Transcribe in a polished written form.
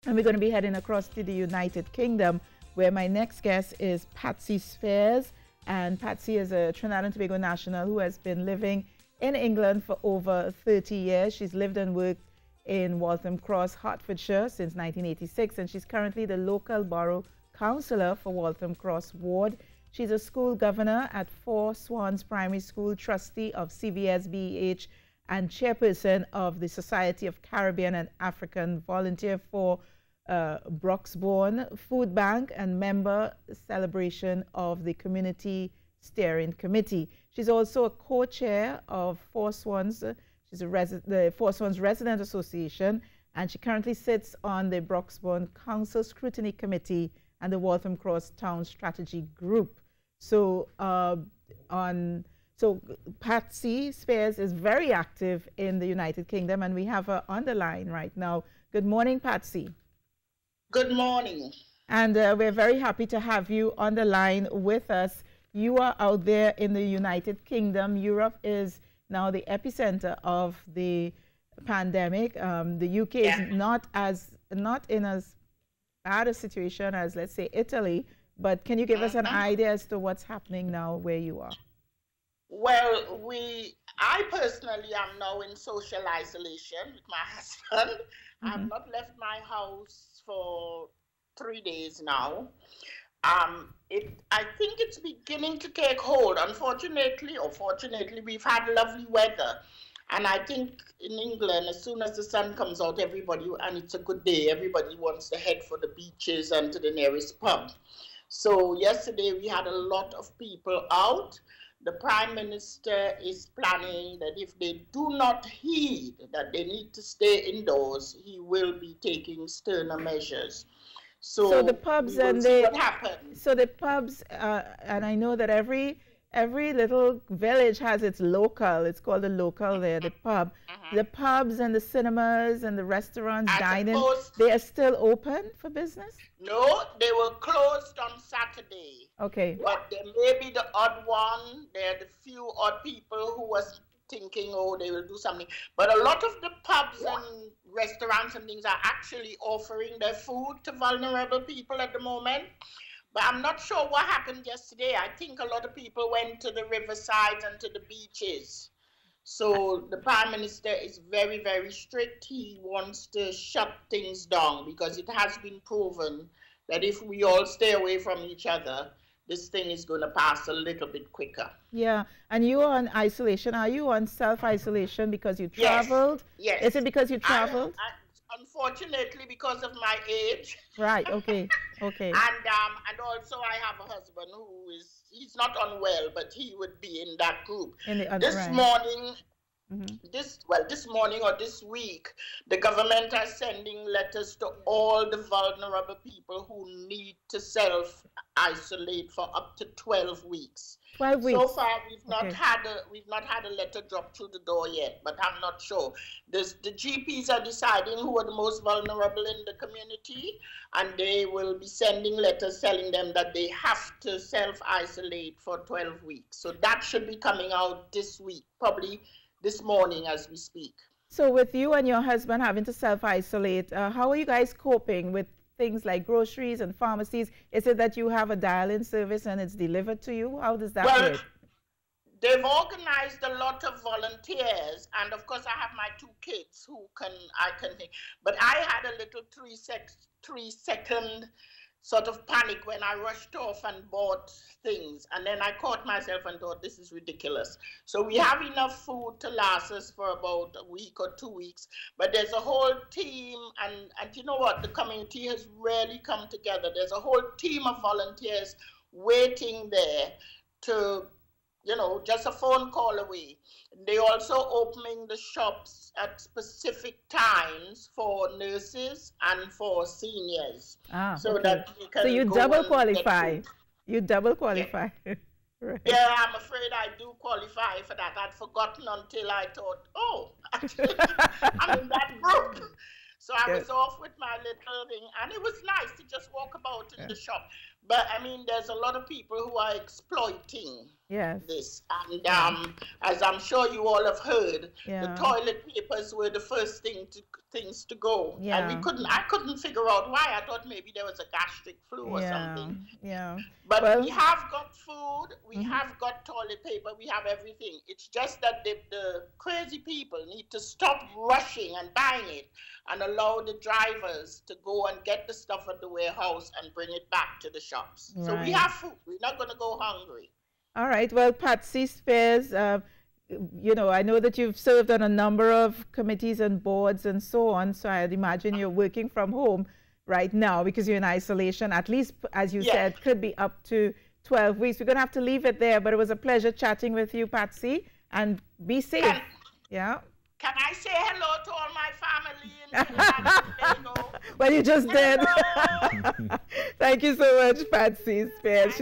And we're going to be heading across to the United Kingdom, where my next guest is Patsy Spears. And Patsy is a Trinidad and Tobago national who has been living in England for over 30 years. She's lived and worked in Waltham Cross, Hertfordshire since 1986, and she's currently the local borough councillor for Waltham Cross Ward. She's a school governor at Four Swans Primary School, trustee of CVSBEH, and chairperson of the Society of Caribbean and African Volunteer for Broxbourne Food Bank, and member celebration of the Community Steering Committee. She's also a co-chair of Four Swans. She's the Four Swans Resident Association, and she currently sits on the Broxbourne Council Scrutiny Committee and the Waltham Cross Town Strategy Group. So, Patsy Spears is very active in the United Kingdom, and we have her on the line right now. Good morning, Patsy. Good morning. And we're very happy to have you on the line with us. You are out there in the United Kingdom. Europe is now the epicenter of the pandemic. The UK is not in as bad a situation as, let's say, Italy. But can you give us an idea as to what's happening now where you are? Well, I personally am now in social isolation with my husband. I've not left my house for 3 days now. I think it's beginning to take hold. Unfortunately or fortunately, we've had lovely weather. And I think in England, as soon as the sun comes out, and it's a good day, everybody wants to head for the beaches and to the nearest pub. So yesterday we had a lot of people out. The Prime Minister is planning that if they do not heed that they need to stay indoors, he will be taking sterner measures. So the pubs and the pubs, and I know that every little village has its local. It's called the local there, the pub. The pubs and the cinemas and the restaurants, dining, they are still open for business? No, they were closed on Saturday. Okay. But there may be the odd one. There are the few odd people who was thinking, oh, they will do something. But a lot of the pubs and restaurants and things are actually offering their food to vulnerable people at the moment. But I'm not sure what happened yesterday. I think a lot of people went to the riversides and to the beaches. So the Prime Minister is very, very strict. He wants to shut things down because it has been proven that if we all stay away from each other, this thing is going to pass a little bit quicker. Yeah, and you are on isolation. Are you on self-isolation because you traveled? Yes. Is it because you traveled? Unfortunately, because of my age. Right, okay, okay. And also I have a husband who he's not unwell, but he would be in that group. This morning, this morning or this week, the government are sending letters to all the vulnerable people who need to self-isolate for up to 12 weeks. 12 weeks. So far, we've not had a letter drop through the door yet, but I'm not sure. The GPs are deciding who are the most vulnerable in the community, and they will be sending letters telling them that they have to self-isolate for 12 weeks. So that should be coming out this week, probably this morning as we speak. So with you and your husband having to self-isolate, how are you guys coping with things like groceries and pharmacies? Is it that you have a dial-in service and it's delivered to you? How does that work? They've organized a lot of volunteers, and of course I have my 2 kids who I can think. But I had a little 3-second sort of panic when I rushed off and bought things, and then I caught myself and thought, this is ridiculous. So we have enough food to last us for about a week or 2 weeks, but there's a whole team, and you know what, the community has really come together. There's a whole team of volunteers waiting there to, just a phone call away. They're also opening the shops at specific times for nurses and for seniors. That we can you double qualify. You double qualify. Yeah. Right. Yeah, I'm afraid I do qualify for that. I'd forgotten until I thought, oh, actually, I'm in that group. So I was off with my little thing, and it was nice to just walk about in the shop. But I mean, there's a lot of people who are exploiting this. And as I'm sure you all have heard, the toilet papers were the first things to go. And I couldn't figure out why. I thought maybe there was a gastric flu or something. But we have got food, we have got toilet paper, we have everything. It's just that the crazy people need to stop rushing and buying it and allow the drivers to go and get the stuff at the warehouse and bring it back to the shops. So we have food. We're not going to go hungry. All right. Well, Patsy Spears, you know, I know that you've served on a number of committees and boards and so on. So I'd imagine you're working from home right now because you're in isolation. At least, as you said, could be up to 12 weeks. We're going to have to leave it there. But it was a pleasure chatting with you, Patsy. And be safe. Can I say hello to all my family in Trinidad and Tobago? Well, you just did. Thank you so much, Patsy Spears.